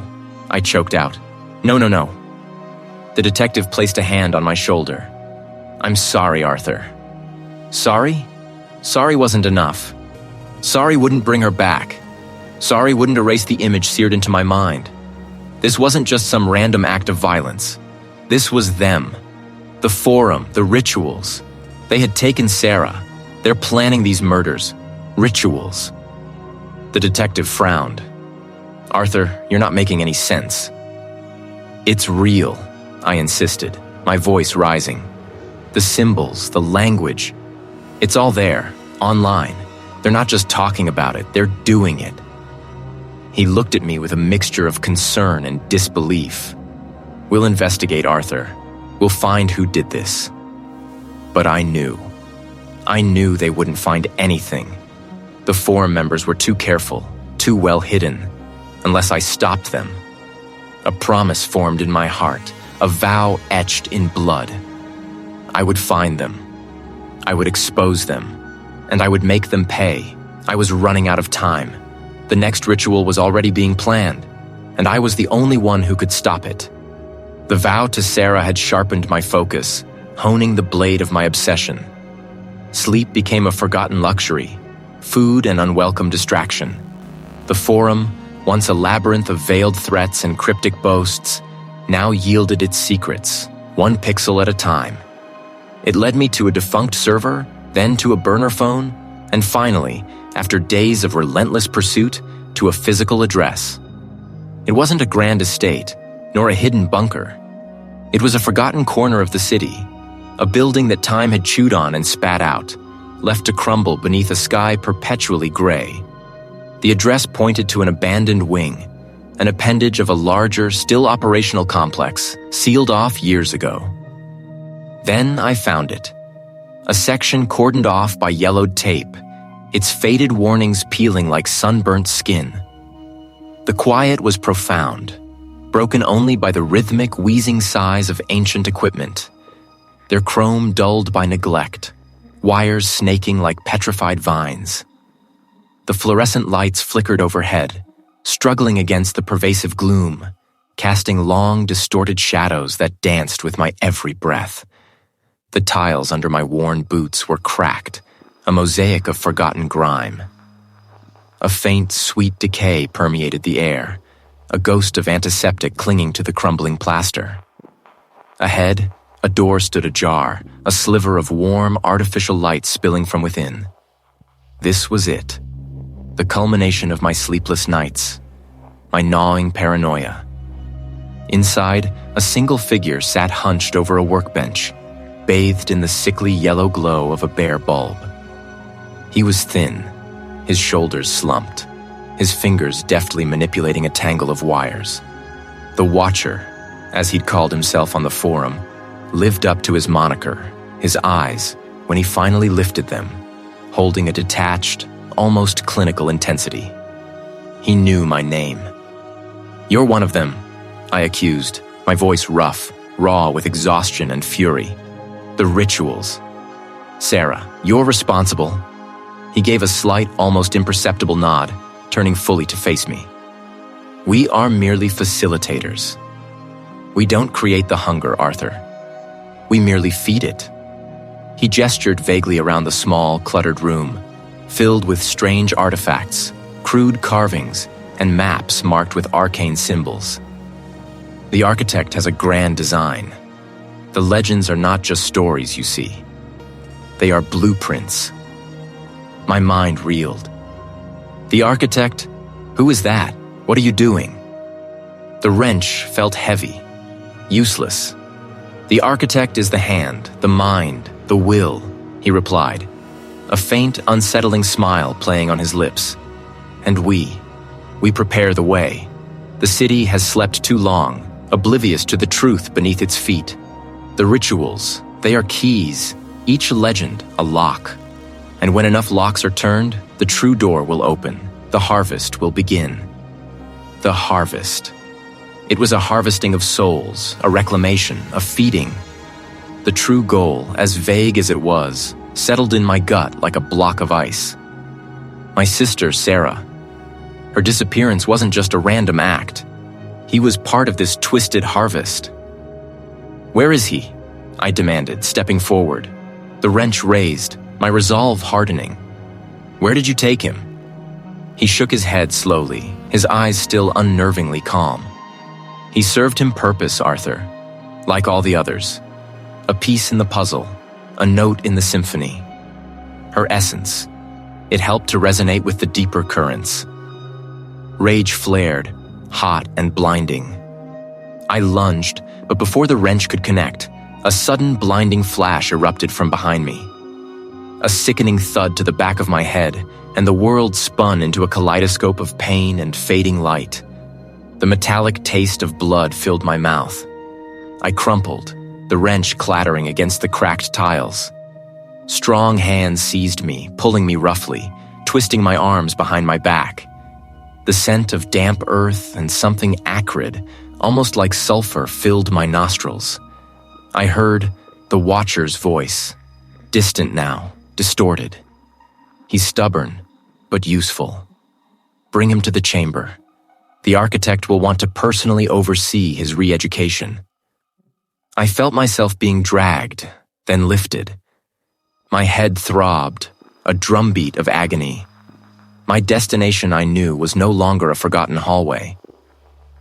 I choked out. No. The detective placed a hand on my shoulder. I'm sorry, Arthur. Sorry? Sorry wasn't enough. Sorry wouldn't bring her back. Sorry wouldn't erase the image seared into my mind. This wasn't just some random act of violence. This was them. The forum, the rituals. They had taken Sarah. They're planning these murders. Rituals. The detective frowned. Arthur, you're not making any sense. It's real, I insisted, my voice rising. The symbols, the language, it's all there, online. They're not just talking about it, they're doing it. He looked at me with a mixture of concern and disbelief. We'll investigate, Arthur. We'll find who did this. But I knew. I knew they wouldn't find anything. The forum members were too careful, too well hidden, unless I stopped them. A promise formed in my heart, a vow etched in blood. I would find them. I would expose them, and I would make them pay. I was running out of time. The next ritual was already being planned, and I was the only one who could stop it. The vow to Sarah had sharpened my focus, honing the blade of my obsession. Sleep became a forgotten luxury, food an unwelcome distraction. The Forum, once a labyrinth of veiled threats and cryptic boasts, now yielded its secrets, one pixel at a time. It led me to a defunct server, then to a burner phone, and finally, after days of relentless pursuit, to a physical address. It wasn't a grand estate, nor a hidden bunker. It was a forgotten corner of the city, a building that time had chewed on and spat out, left to crumble beneath a sky perpetually gray. The address pointed to an abandoned wing, an appendage of a larger, still operational complex, sealed off years ago. Then I found it. A section cordoned off by yellowed tape, its faded warnings peeling like sunburnt skin. The quiet was profound, broken only by the rhythmic, wheezing sighs of ancient equipment, their chrome dulled by neglect, wires snaking like petrified vines. The fluorescent lights flickered overhead, struggling against the pervasive gloom, casting long, distorted shadows that danced with my every breath. The tiles under my worn boots were cracked, a mosaic of forgotten grime. A faint, sweet decay permeated the air, a ghost of antiseptic clinging to the crumbling plaster. Ahead, a door stood ajar, a sliver of warm, artificial light spilling from within. This was it, the culmination of my sleepless nights, my gnawing paranoia. Inside, a single figure sat hunched over a workbench, bathed in the sickly yellow glow of a bare bulb. He was thin, his shoulders slumped, his fingers deftly manipulating a tangle of wires. The Watcher, as he'd called himself on the forum, lived up to his moniker, his eyes, when he finally lifted them, holding a detached, almost clinical intensity. He knew my name. "You're one of them," I accused, my voice rough, raw with exhaustion and fury. "The rituals. Sarah, you're responsible." He gave a slight, almost imperceptible nod, turning fully to face me. "We are merely facilitators. We don't create the hunger, Arthur. We merely feed it." He gestured vaguely around the small, cluttered room, filled with strange artifacts, crude carvings, and maps marked with arcane symbols. The architect has a grand design. The legends are not just stories, you see. They are blueprints. My mind reeled. "The architect? Who is that? What are you doing?" The wrench felt heavy, useless. "The architect is the hand, the mind, the will," he replied, a faint, unsettling smile playing on his lips. "And we prepare the way. The city has slept too long, oblivious to the truth beneath its feet. The rituals, they are keys, each legend a lock. And when enough locks are turned, the true door will open, the harvest will begin." The harvest. It was a harvesting of souls, a reclamation, a feeding. The true goal, as vague as it was, settled in my gut like a block of ice. My sister, Sarah. Her disappearance wasn't just a random act. He was part of this twisted harvest. "Where is he?" I demanded, stepping forward, the wrench raised, my resolve hardening. "Where did you take him?" He shook his head slowly, his eyes still unnervingly calm. "He served him purpose, Arthur, like all the others. A piece in the puzzle, a note in the symphony. Her essence. It helped to resonate with the deeper currents." Rage flared, hot and blinding. I lunged, but before the wrench could connect, a sudden blinding flash erupted from behind me. A sickening thud to the back of my head, and the world spun into a kaleidoscope of pain and fading light. The metallic taste of blood filled my mouth. I crumpled, the wrench clattering against the cracked tiles. Strong hands seized me, pulling me roughly, twisting my arms behind my back. The scent of damp earth and something acrid, almost like sulfur, filled my nostrils. I heard the Watcher's voice, distant now, distorted. "He's stubborn, but useful. Bring him to the chamber. The architect will want to personally oversee his re-education. I felt myself being dragged, then lifted. My head throbbed, a drumbeat of agony. My destination, I knew, was no longer a forgotten hallway.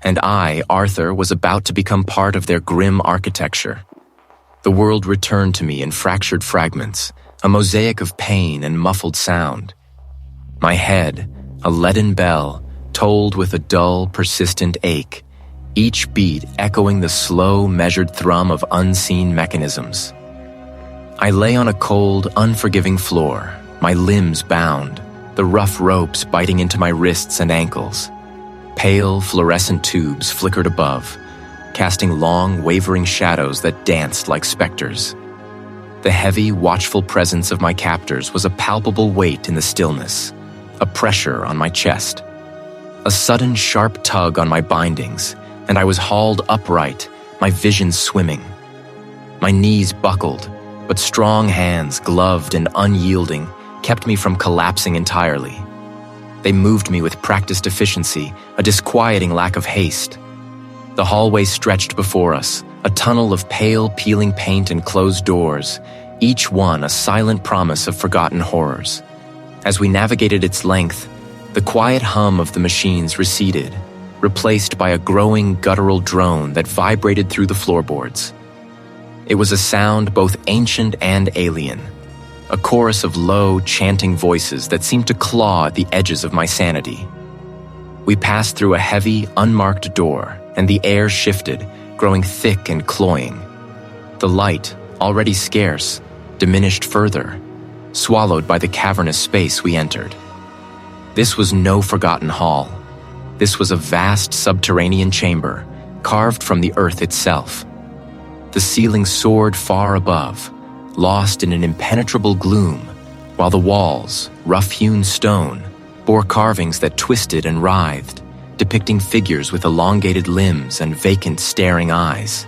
And I, Arthur, was about to become part of their grim architecture. The world returned to me in fractured fragments, a mosaic of pain and muffled sound. My head, a leaden bell, tolled with a dull, persistent ache, each beat echoing the slow, measured thrum of unseen mechanisms. I lay on a cold, unforgiving floor, my limbs bound, the rough ropes biting into my wrists and ankles. Pale, fluorescent tubes flickered above, casting long, wavering shadows that danced like specters. The heavy, watchful presence of my captors was a palpable weight in the stillness, a pressure on my chest. A sudden, sharp tug on my bindings, and I was hauled upright, my vision swimming. My knees buckled, but strong hands, gloved and unyielding, kept me from collapsing entirely. They moved me with practiced efficiency, a disquieting lack of haste. The hallway stretched before us, a tunnel of pale, peeling paint and closed doors, each one a silent promise of forgotten horrors. As we navigated its length, the quiet hum of the machines receded, replaced by a growing guttural drone that vibrated through the floorboards. It was a sound both ancient and alien, a chorus of low, chanting voices that seemed to claw at the edges of my sanity. We passed through a heavy, unmarked door, and the air shifted, growing thick and cloying. The light, already scarce, diminished further, swallowed by the cavernous space we entered. This was no forgotten hall. This was a vast subterranean chamber, carved from the earth itself. The ceiling soared far above, lost in an impenetrable gloom, while the walls, rough-hewn stone, bore carvings that twisted and writhed, depicting figures with elongated limbs and vacant, staring eyes.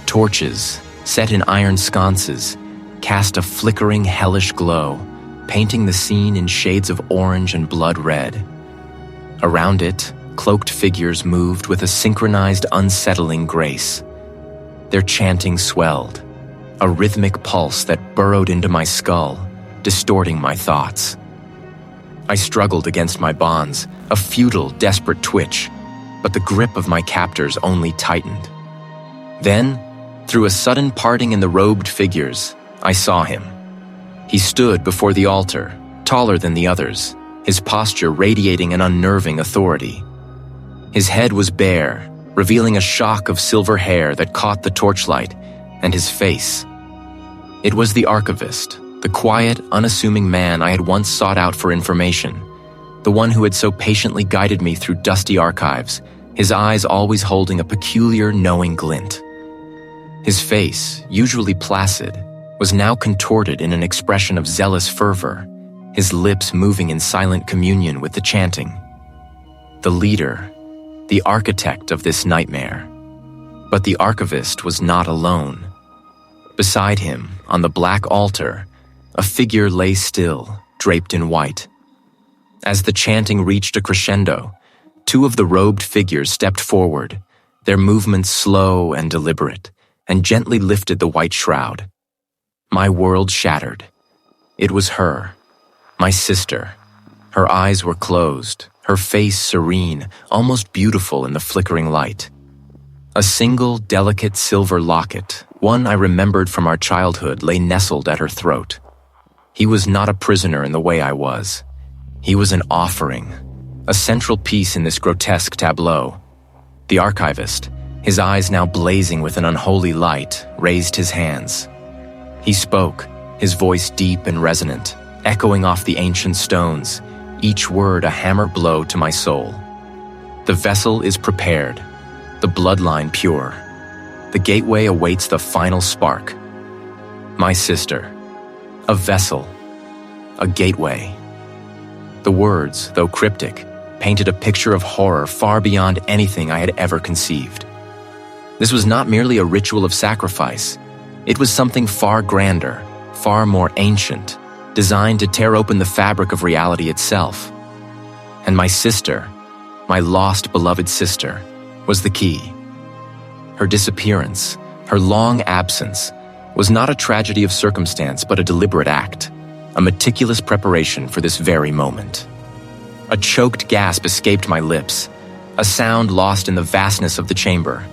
Torches, set in iron sconces, cast a flickering, hellish glow, painting the scene in shades of orange and blood red. Around it, cloaked figures moved with a synchronized, unsettling grace. Their chanting swelled, a rhythmic pulse that burrowed into my skull, distorting my thoughts. I struggled against my bonds, a futile, desperate twitch, but the grip of my captors only tightened. Then, through a sudden parting in the robed figures, I saw him. He stood before the altar, taller than the others, his posture radiating an unnerving authority. His head was bare, revealing a shock of silver hair that caught the torchlight, and his face. It was the archivist, the quiet, unassuming man I had once sought out for information, the one who had so patiently guided me through dusty archives, his eyes always holding a peculiar, knowing glint. His face, usually placid, was now contorted in an expression of zealous fervor, his lips moving in silent communion with the chanting. The leader, the architect of this nightmare. But the archivist was not alone. Beside him, on the black altar, a figure lay still, draped in white. As the chanting reached a crescendo, two of the robed figures stepped forward, their movements slow and deliberate, and gently lifted the white shroud. My world shattered. It was her, my sister. Her eyes were closed, her face serene, almost beautiful in the flickering light. A single, delicate silver locket, one I remembered from our childhood, lay nestled at her throat. He was not a prisoner in the way I was. He was an offering, a central piece in this grotesque tableau. The archivist, his eyes now blazing with an unholy light, raised his hands. He spoke, his voice deep and resonant, echoing off the ancient stones, each word a hammer blow to my soul. The vessel is prepared, the bloodline pure. The gateway awaits the final spark. My sister, a vessel, a gateway. The words, though cryptic, painted a picture of horror far beyond anything I had ever conceived. This was not merely a ritual of sacrifice. It was something far grander, far more ancient, designed to tear open the fabric of reality itself. And my sister, my lost beloved sister, was the key. Her disappearance, Her long absence was not a tragedy of circumstance but a deliberate act, a meticulous preparation for this very moment. A choked gasp escaped my lips, a sound lost in the vastness of the chamber.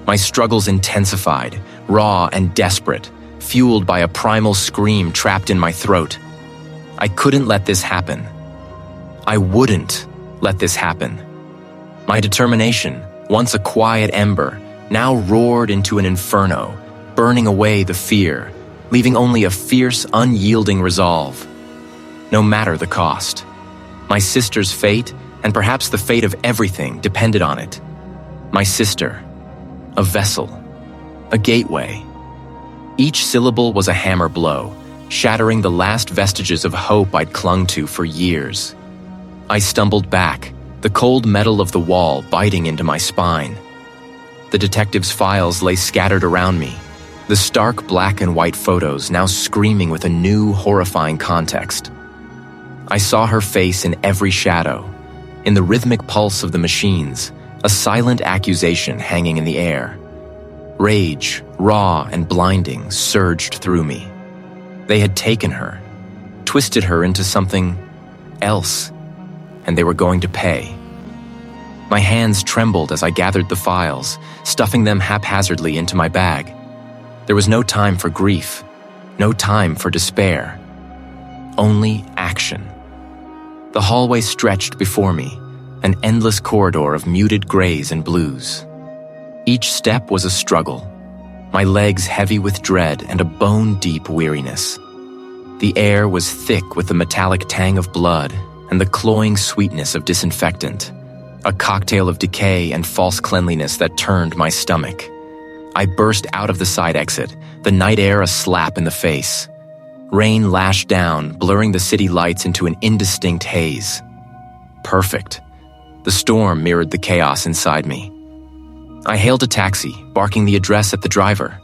My struggles intensified, raw and desperate, fueled by a primal scream trapped in my throat. I couldn't let this happen. I wouldn't let this happen. My determination, once a quiet ember, now roared into an inferno, burning away the fear, leaving only a fierce, unyielding resolve. No matter the cost. My sister's fate, and perhaps the fate of everything, depended on it. My sister. A vessel. A gateway. Each syllable was a hammer blow, shattering the last vestiges of hope I'd clung to for years. I stumbled back, the cold metal of the wall biting into my spine. The detective's files lay scattered around me, the stark black and white photos now screaming with a new, horrifying context. I saw her face in every shadow, in the rhythmic pulse of the machines, a silent accusation hanging in the air. Rage, raw and blinding, surged through me. They had taken her, twisted her into something else, and they were going to pay. My hands trembled as I gathered the files, stuffing them haphazardly into my bag. There was no time for grief, no time for despair. Only action. The hallway stretched before me, an endless corridor of muted grays and blues. Each step was a struggle, my legs heavy with dread and a bone-deep weariness. The air was thick with the metallic tang of blood and the cloying sweetness of disinfectant, a cocktail of decay and false cleanliness that turned my stomach. I burst out of the side exit, the night air a slap in the face. Rain lashed down, blurring the city lights into an indistinct haze. Perfect. The storm mirrored the chaos inside me. I hailed a taxi, barking the address at the driver.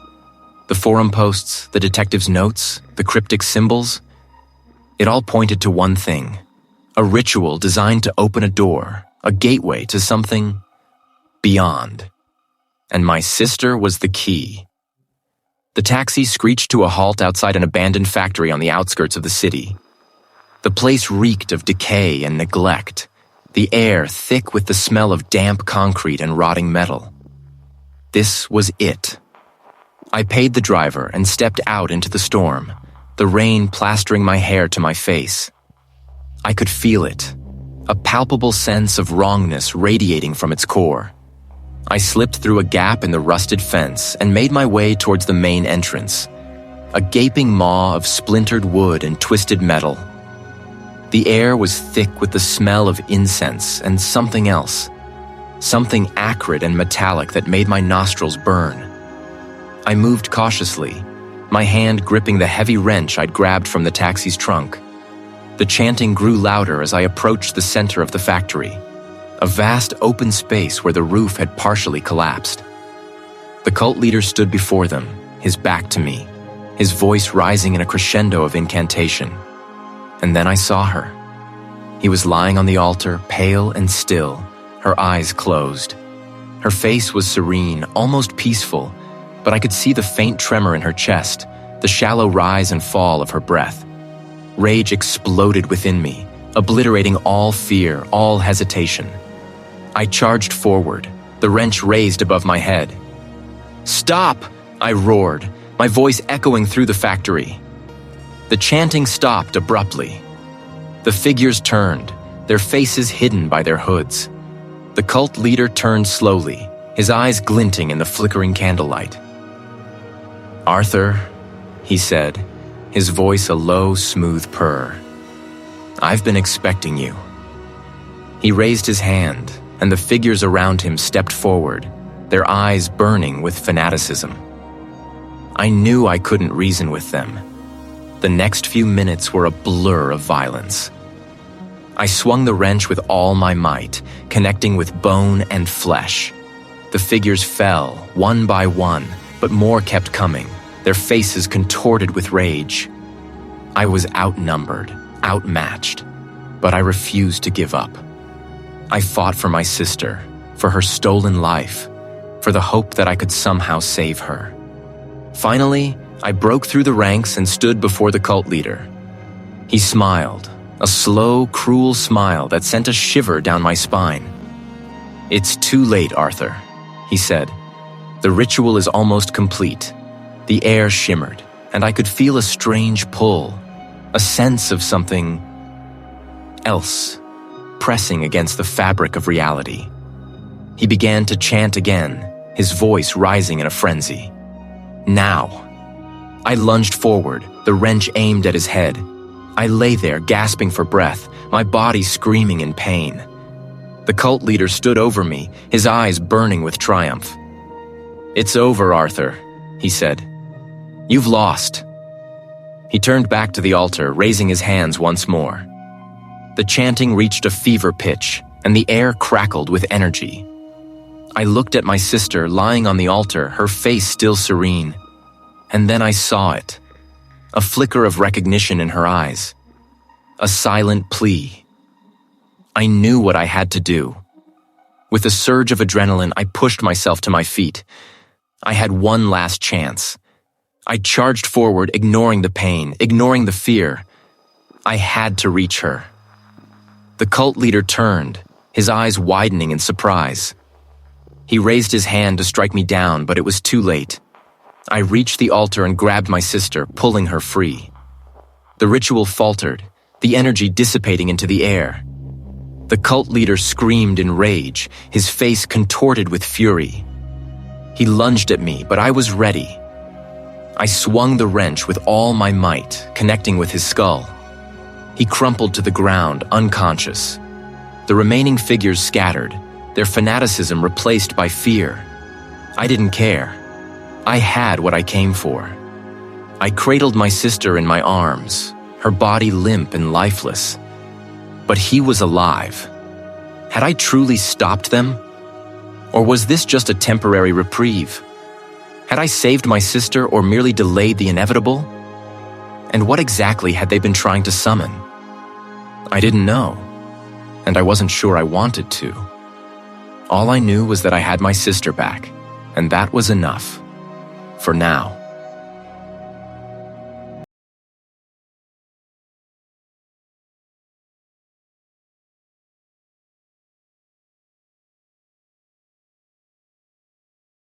The forum posts, the detective's notes, the cryptic symbols. It all pointed to one thing. A ritual designed to open a door, a gateway to something beyond. And my sister was the key. The taxi screeched to a halt outside an abandoned factory on the outskirts of the city. The place reeked of decay and neglect, the air thick with the smell of damp concrete and rotting metal. This was it. I paid the driver and stepped out into the storm, the rain plastering my hair to my face. I could feel it, a palpable sense of wrongness radiating from its core. I slipped through a gap in the rusted fence and made my way towards the main entrance, a gaping maw of splintered wood and twisted metal. The air was thick with the smell of incense and something else, something acrid and metallic that made my nostrils burn. I moved cautiously, my hand gripping the heavy wrench I'd grabbed from the taxi's trunk. The chanting grew louder as I approached the center of the factory, a vast open space where the roof had partially collapsed. The cult leader stood before them, his back to me, his voice rising in a crescendo of incantation. And then I saw her. He was lying on the altar, pale and still, her eyes closed. Her face was serene, almost peaceful, but I could see the faint tremor in her chest, the shallow rise and fall of her breath. Rage exploded within me, obliterating all fear, all hesitation. I charged forward, the wrench raised above my head. "Stop!" I roared, my voice echoing through the factory. The chanting stopped abruptly. The figures turned, their faces hidden by their hoods. The cult leader turned slowly, his eyes glinting in the flickering candlelight. "Arthur," he said, his voice a low, smooth purr. "I've been expecting you." He raised his hand, and the figures around him stepped forward, their eyes burning with fanaticism. I knew I couldn't reason with them. The next few minutes were a blur of violence. I swung the wrench with all my might, connecting with bone and flesh. The figures fell, one by one, but more kept coming, their faces contorted with rage. I was outnumbered, outmatched, but I refused to give up. I fought for my sister, for her stolen life, for the hope that I could somehow save her. Finally, I broke through the ranks and stood before the cult leader. He smiled, a slow, cruel smile that sent a shiver down my spine. "It's too late, Arthur," he said. "The ritual is almost complete." The air shimmered, and I could feel a strange pull, a sense of something else pressing against the fabric of reality. He began to chant again, his voice rising in a frenzy. "Now." I lunged forward, the wrench aimed at his head. I lay there, gasping for breath, my body screaming in pain. The cult leader stood over me, his eyes burning with triumph. "It's over, Arthur," he said. "You've lost." He turned back to the altar, raising his hands once more. The chanting reached a fever pitch, and the air crackled with energy. I looked at my sister lying on the altar, her face still serene. And then I saw it. A flicker of recognition in her eyes. A silent plea. I knew what I had to do. With a surge of adrenaline, I pushed myself to my feet. I had one last chance. I charged forward, ignoring the pain, ignoring the fear. I had to reach her. The cult leader turned, his eyes widening in surprise. He raised his hand to strike me down, but it was too late. I reached the altar and grabbed my sister, pulling her free. The ritual faltered, the energy dissipating into the air. The cult leader screamed in rage, his face contorted with fury. He lunged at me, but I was ready. I swung the wrench with all my might, connecting with his skull. He crumpled to the ground, unconscious. The remaining figures scattered, their fanaticism replaced by fear. I didn't care. I had what I came for. I cradled my sister in my arms, her body limp and lifeless. But he was alive. Had I truly stopped them? Or was this just a temporary reprieve? Had I saved my sister or merely delayed the inevitable? And what exactly had they been trying to summon? I didn't know, and I wasn't sure I wanted to. All I knew was that I had my sister back, and that was enough. For now.